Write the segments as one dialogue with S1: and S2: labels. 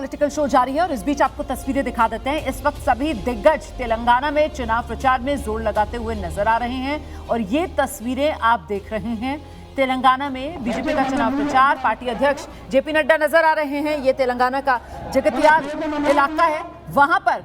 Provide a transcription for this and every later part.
S1: Political show जारी है और इस बीच आपको तस्वीरें दिखा देते हैं। इस वक्त सभी दिग्गज तेलंगाना में चुनाव प्रचार में जोर लगाते हुए नजर आ रहे हैं और ये तस्वीरें आप देख रहे हैं। तेलंगाना में बीजेपी का चुनाव प्रचार, पार्टी अध्यक्ष जेपी नड्डा नजर आ रहे हैं। ये तेलंगाना का जगतियाल इलाका है, वहां पर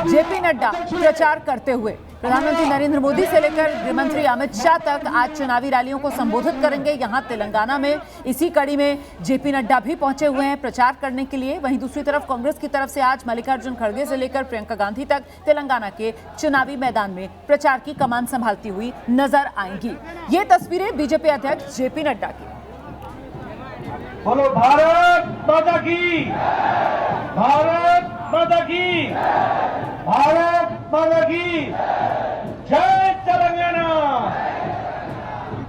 S1: जेपी नड्डा प्रचार करते हुए प्रधानमंत्री नरेंद्र मोदी से लेकर गृहमंत्री अमित शाह तक आज चुनावी रैलियों को संबोधित करेंगे। यहां तेलंगाना में इसी कड़ी में जेपी नड्डा भी पहुंचे हुए हैं प्रचार करने के लिए। वहीं दूसरी तरफ कांग्रेस की तरफ से आज मल्लिकार्जुन खड़गे से लेकर प्रियंका गांधी तक तेलंगाना के चुनावी मैदान में प्रचार की कमान संभालती हुई नजर आएंगी। ये तस्वीरें बीजेपी अध्यक्ष जेपी नड्डा की।
S2: बोलो भारत माता की, भारत माता की, भारत माता की। जय तेलंगाना,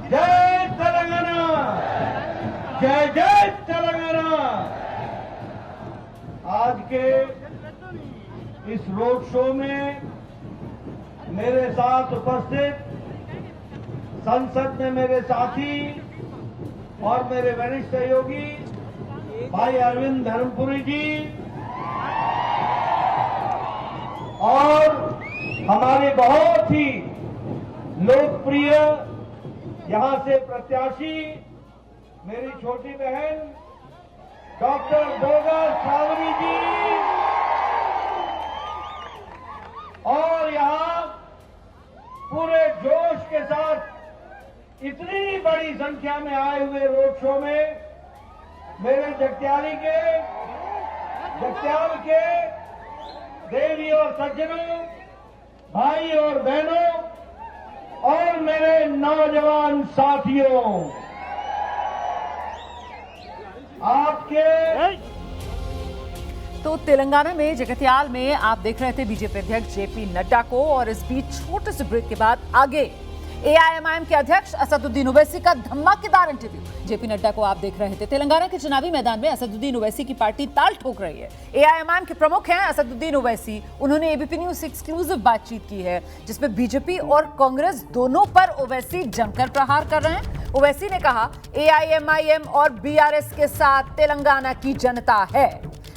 S2: जय तेलंगाना, जय जय तेलंगाना। आज के इस रोड शो में मेरे साथ उपस्थित संसद में मेरे साथी और मेरे वरिष्ठ सहयोगी भाई अरविंद धर्मपुरी जी और हमारे बहुत ही लोकप्रिय यहां से प्रत्याशी मेरी छोटी बहन डॉक्टर गोगा सावरी जी और यहां पूरे जोश के साथ इतनी बड़ी संख्या में आए हुए रोड शो में मेरे जगत्याल के देवी और सज्जनों, भाई और बहनों और मेरे नौजवान साथियों, आपके
S1: तो तेलंगाना में जगत्याल में आप देख रहे थे बीजेपी अध्यक्ष जेपी नड्डा को और इस बीच छोटे से ब्रेक के बाद आगे एआईएमआईएम के अध्यक्ष असदुद्दीन ओवैसी का धमाकेदार इंटरव्यू। जेपी नड्डा को आप देख रहे थे। तेलंगाना के चुनावी मैदान में असदुद्दीन ओवैसी की पार्टी ताल ठोक रही है। एआईएमआईएम के प्रमुख हैं असदुद्दीन ओवैसी। उन्होंने एबीपी न्यूज से एक्सक्लूसिव बातचीत की है जिसमें बीजेपी और कांग्रेस दोनों पर ओवैसी जमकर प्रहार कर रहे हैं। ओवैसी ने कहा एआईएमआईएम और बीआरएस के साथ तेलंगाना की जनता है।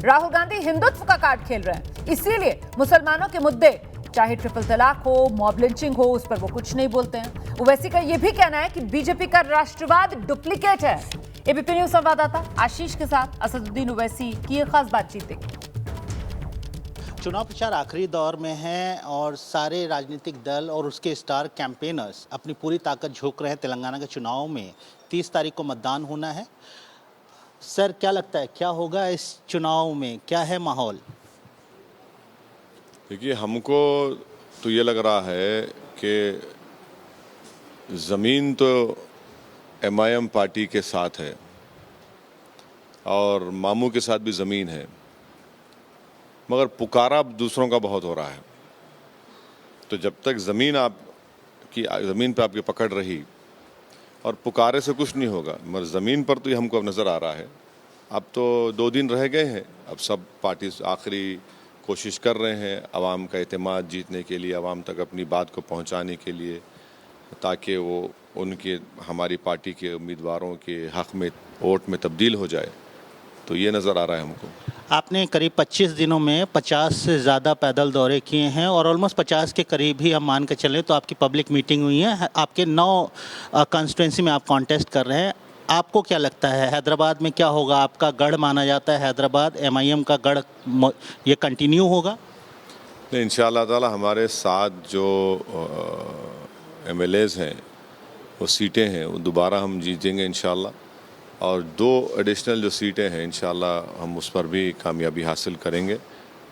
S1: राहुल गांधी हिंदुत्व का कार्ड खेल रहे हैं, इसीलिए मुसलमानों के मुद्दे चाहे ट्रिपल तलाक हो, मॉब लिंचिंग हो, उस पर वो कुछ नहीं बोलते हैं। ओवैसी का यह भी कहना है कि बीजेपी का राष्ट्रवाद डुप्लीकेट है। एबीपी न्यूज संवाददाता आशीष के साथ असदुद्दीन ओवैसी की एक खास बातचीत देखिए।
S3: चुनाव प्रचार आखिरी दौर में है और सारे राजनीतिक दल और उसके स्टार कैंपेनर्स अपनी पूरी ताकत झोंक रहे हैं। तेलंगाना के चुनाव में 30 तारीख को मतदान होना है। सर, क्या लगता है क्या होगा इस चुनाव में, क्या है माहौल?
S4: देखिए, हमको तो ये लग रहा है कि ज़मीन तो एमआईएम पार्टी के साथ है और मामू के साथ भी ज़मीन है, मगर पुकारा दूसरों का बहुत हो रहा है। तो जब तक ज़मीन पे आपकी पकड़ रही और पुकारे से कुछ नहीं होगा, मगर ज़मीन पर तो ये हमको अब नज़र आ रहा है। अब तो 2 दिन रह गए हैं, अब सब पार्टी आखिरी कोशिश कर रहे हैं आवाम का एतमाद जीतने के लिए, आवाम तक अपनी बात को पहुंचाने के लिए, ताकि वो उनके हमारी पार्टी के उम्मीदवारों के हक़ में वोट में तब्दील हो जाए। तो ये नज़र आ रहा है हमको।
S3: आपने करीब 25 दिनों में 50 से ज़्यादा पैदल दौरे किए हैं और ऑलमोस्ट 50 के करीब ही हम मान के चलें तो आपकी पब्लिक मीटिंग हुई है। आपके 9 कॉन्स्टिट्यूंसी में आप कॉन्टेस्ट कर रहे हैं। आपको क्या लगता है हैदराबाद में क्या होगा? आपका गढ़ माना जाता है हैदराबाद, एमआईएम का गढ़, ये कंटिन्यू होगा?
S4: नहीं, इंशाअल्लाह ताला हमारे साथ जो एमएलएज हैं, वो सीटें हैं, वो दोबारा हम जीतेंगे इंशाअल्लाह। और 2 एडिशनल जो सीटें हैं इंशाअल्लाह हम उस पर भी कामयाबी हासिल करेंगे।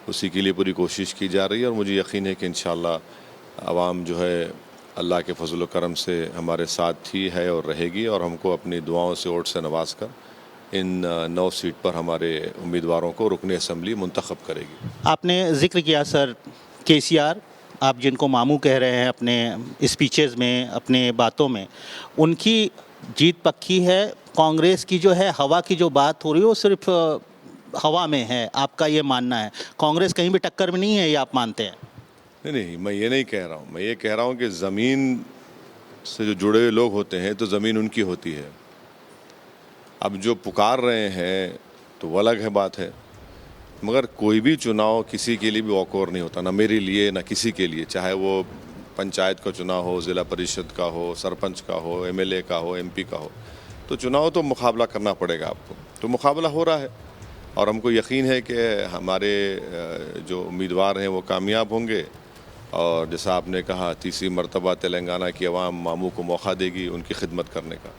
S4: उसी के लिए पूरी कोशिश की जा रही है और मुझे यकीन है कि इंशाअल्लाह आवाम जो है अल्लाह के फजल व करम से हमारे साथ ही है और रहेगी और हमको अपनी दुआओं से वोट से नवाज कर इन 9 सीट पर हमारे उम्मीदवारों को रुकने असम्बली मुंतखब करेगी।
S3: आपने जिक्र किया सर केसीआर, आप जिनको मामू कह रहे हैं अपने स्पीचेस में, अपने बातों में, उनकी जीत पक्की है। कांग्रेस की जो है हवा की जो बात हो रही है वो सिर्फ हवा में है, आपका ये मानना है? कांग्रेस कहीं भी टक्कर में नहीं है, ये आप मानते हैं?
S4: नहीं, मैं ये नहीं कह रहा हूँ। मैं ये कह रहा हूँ कि ज़मीन से जो जुड़े हुए लोग होते हैं तो ज़मीन उनकी होती है। अब जो पुकार रहे हैं तो वो अलग है बात है, मगर कोई भी चुनाव किसी के लिए भी ऑकवर्ड नहीं होता, ना मेरे लिए ना किसी के लिए, चाहे वो पंचायत का चुनाव हो, ज़िला परिषद का हो, सरपंच का हो, एमएलए का हो, एमपी का हो। तो चुनाव तो मुकाबला करना पड़ेगा आपको, तो मुकाबला हो रहा है और हमको यकीन है कि हमारे जो उम्मीदवार हैं वो कामयाब होंगे और जैसा आपने कहा तीसरी मरतबा तेलंगाना की आवाम मामू को मौका देगी उनकी खिदमत करने का।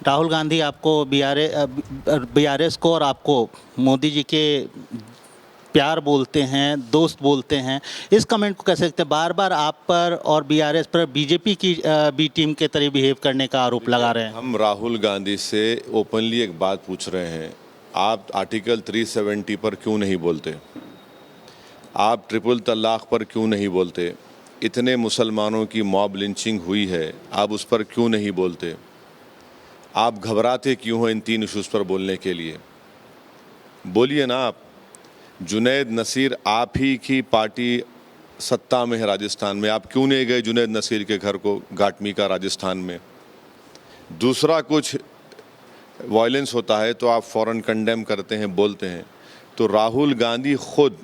S3: राहुल गांधी आपको बीआरएस को और आपको मोदी जी के प्यार बोलते हैं, दोस्त बोलते हैं, इस कमेंट को कैसे देखते हैं? बार बार आप पर और बीआरएस पर बीजेपी की बी टीम के तरह बिहेव करने का आरोप लगा रहे हैं।
S4: हम राहुल गांधी से ओपनली एक बात पूछ रहे हैं, आप आर्टिकल 370 पर क्यों नहीं बोलते? आप ट्रिपल तलाक पर क्यों नहीं बोलते? इतने मुसलमानों की मॉब लिंचिंग हुई है, आप उस पर क्यों नहीं बोलते? आप घबराते क्यों हो इन 3 इशूज़ पर बोलने के लिए? बोलिए ना आप। जुनैद नसीर, आप ही की पार्टी सत्ता में है राजस्थान में, आप क्यों नहीं गए जुनैद नसीर के घर को घाटमी का राजस्थान में? दूसरा कुछ वायलेंस होता है तो आप फ़ौरन कंडेम करते हैं, बोलते हैं। तो राहुल गांधी खुद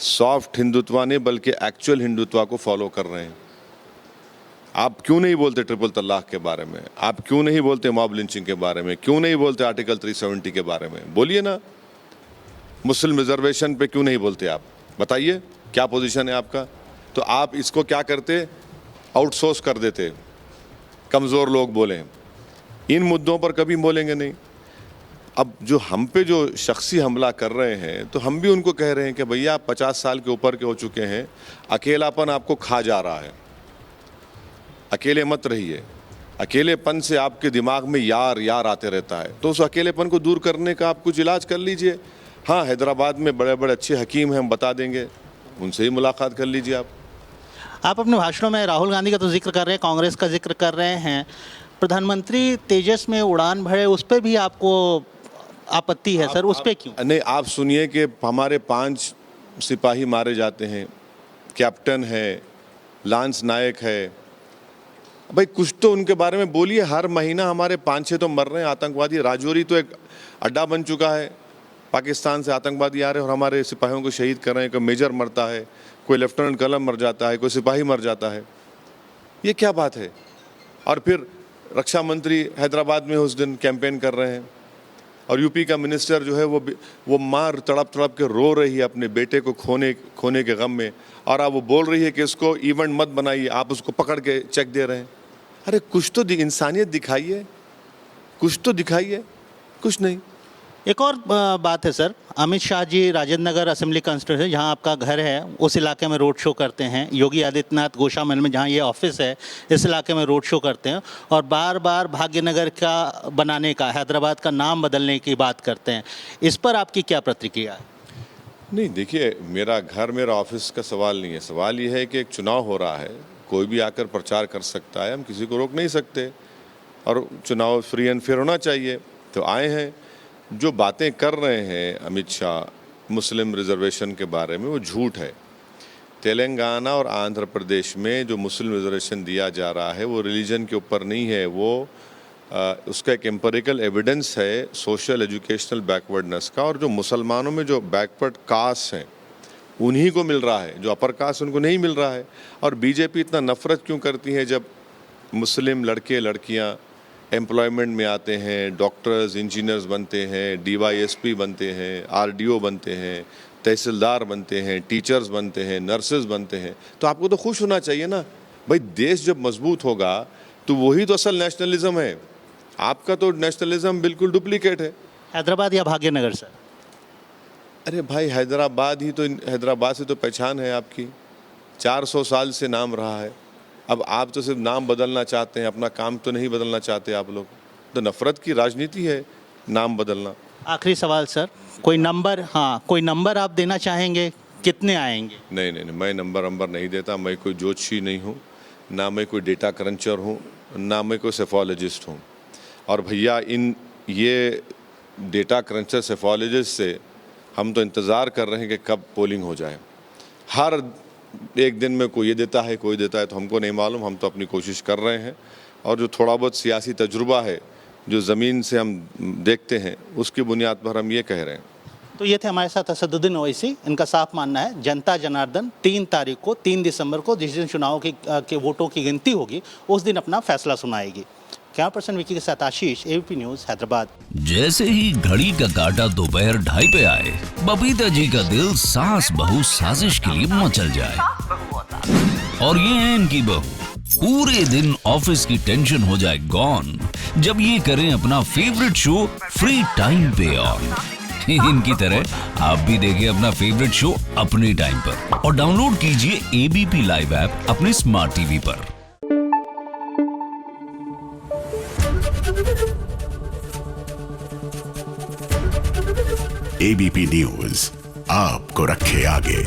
S4: सॉफ्ट हिंदुत्व नहीं बल्कि एक्चुअल हिंदुत्व को फॉलो कर रहे हैं। आप क्यों नहीं बोलते ट्रिपल तलाक के बारे में? आप क्यों नहीं बोलते मॉब लिंचिंग के बारे में? क्यों नहीं बोलते आर्टिकल 370 के बारे में? बोलिए ना। मुस्लिम रिजर्वेशन पे क्यों नहीं बोलते आप? बताइए क्या पोजीशन है आपका? तो आप इसको क्या करते? आउटसोर्स कर देते, कमज़ोर लोग बोलें। इन मुद्दों पर कभी बोलेंगे नहीं। अब जो हम पे जो शख्सी हमला कर रहे हैं तो हम भी उनको कह रहे हैं कि भैया आप 50 साल के ऊपर के हो चुके हैं, अकेलापन आपको खा जा रहा है, अकेले मत रहिए। अकेलेपन से आपके दिमाग में यार यार आते रहता है, तो उस अकेलेपन को दूर करने का आप कुछ इलाज कर लीजिए। हाँ, हैदराबाद में बड़े बड़े अच्छे हकीम हैं, हम बता देंगे, उनसे ही मुलाकात कर लीजिए आप।
S3: आप अपने भाषणों में राहुल गांधी का तो जिक्र कर रहे हैं, कांग्रेस का जिक्र कर रहे हैं, प्रधानमंत्री तेजस में उड़ान भरे उस पर भी आपको आपत्ति है सर, उस पर क्यों?
S4: नहीं, आप सुनिए कि हमारे 5 सिपाही मारे जाते हैं, कैप्टन है, लांस नायक है, भाई कुछ तो उनके बारे में बोलिए। हर महीना हमारे 5-6 तो मर रहे हैं आतंकवादी। राजौरी तो एक अड्डा बन चुका है, पाकिस्तान से आतंकवादी आ रहे हैं और हमारे सिपाहियों को शहीद कर रहे हैं। कोई मेजर मरता है, कोई लेफ्टिनेंट कर्नल मर जाता है, कोई सिपाही मर जाता है, ये क्या बात है? और फिर रक्षा मंत्री हैदराबाद में उस दिन कैंपेन कर रहे हैं और यूपी का मिनिस्टर जो है वो माँ तड़प तड़प के रो रही है अपने बेटे को खोने के गम में, और आप वो बोल रही है कि इसको इवेंट मत बनाइए, आप उसको पकड़ के चेक दे रहे हैं। अरे कुछ तो इंसानियत दिखाइए, कुछ तो दिखाइए, कुछ नहीं।
S3: एक और बात है sir, Amit Shah ji Rajendra Nagar assembly constituency जहां आपका घर है उस इलाके में रोड शो करते हैं। योगी आदित्यनाथ गोशा महल में जहां ये ऑफिस है इस इलाके में रोड शो करते हैं और बार बार भाग्यनगर का बनाने का, हैदराबाद का नाम बदलने की बात करते हैं। इस पर आपकी क्या प्रतिक्रिया है?
S4: नहीं, देखिए, मेरा घर मेरा ऑफिस का सवाल नहीं है। सवाल ये है कि एक चुनाव हो रहा है, कोई भी आकर प्रचार कर सकता है, हम किसी को रोक नहीं सकते और चुनाव फ्री एंड फेयर होना चाहिए। तो आए हैं, जो बातें कर रहे हैं अमित शाह मुस्लिम रिजर्वेशन के बारे में वो झूठ है। तेलंगाना और आंध्र प्रदेश में जो मुस्लिम रिजर्वेशन दिया जा रहा है वो रिलीजन के ऊपर नहीं है, वो उसका एक एम्पेरिकल एविडेंस है सोशल एजुकेशनल बैकवर्डनेस का। और जो मुसलमानों में जो बैकवर्ड कास्ट हैं उन्हीं को मिल रहा है, जो अपर कास्ट उनको नहीं मिल रहा है। और बीजेपी इतना नफरत क्यों करती है जब मुस्लिम लड़के लड़कियां एम्प्लॉयमेंट में आते हैं, डॉक्टर्स इंजीनियर्स बनते हैं, डीवाईएसपी बनते हैं, आरडीओ बनते हैं, तहसीलदार बनते हैं, टीचर्स बनते हैं, नर्सेज बनते हैं, तो आपको तो खुश होना चाहिए ना भाई। देश जब मजबूत होगा तो वही तो असल नेशनलिज्म है। आपका तो नेशनलिज्म बिल्कुल डुप्लीकेट है।
S3: हैदराबाद या भाग्यनगर सर?
S4: अरे भाई, हैदराबाद से तो पहचान है आपकी, 400 साल से नाम रहा है। अब आप तो सिर्फ नाम बदलना चाहते हैं, अपना काम तो नहीं बदलना चाहते आप लोग। तो नफरत की राजनीति है नाम बदलना।
S3: आखिरी सवाल सर, कोई नंबर, हाँ कोई नंबर आप देना चाहेंगे, कितने आएंगे?
S4: नहीं, मैं नंबर नहीं देता। मैं कोई ज्योतिषी नहीं हूँ, ना मैं कोई डेटा क्रंचर हूँ, ना मैं कोई सेफोलॉजिस्ट हूँ। और भैया ये डेटा क्रंचर सेफोलॉजिस्ट से हम तो इंतज़ार कर रहे हैं कि कब पोलिंग हो जाए। हर एक दिन में कोई ये देता है, कोई देता है, तो हमको नहीं मालूम। हम तो अपनी कोशिश कर रहे हैं और जो थोड़ा बहुत सियासी तजुर्बा है जो ज़मीन से हम देखते हैं उसकी बुनियाद पर हम ये कह रहे हैं।
S3: तो ये थे हमारे साथ असदुद्दीन ओवैसी। इनका साफ मानना है जनता जनार्दन 3 तारीख को 3 दिसंबर को जिस दिन चुनाव के वोटों की गिनती होगी उस दिन अपना फैसला सुनाएगी। कैमरा पर्सन विकी के साथ आशीष, एबीपी न्यूज़ हैदराबाद।
S5: जैसे ही घड़ी का काटा दोपहर 2:30 पे आए, बबीता जी का दिल सास बहू साजिश के लिए मचल जाए। और ये है इनकी बहू, पूरे दिन ऑफिस की टेंशन हो जाए गॉन जब ये करें अपना फेवरेट शो फ्री टाइम पे ऑन। इनकी तरह आप भी देखिए अपना फेवरेट शो अपने टाइम पर और डाउनलोड कीजिए एबीपी लाइव ऐप अपने स्मार्ट टीवी पर।
S6: एबीपी न्यूज आपको रखे आगे।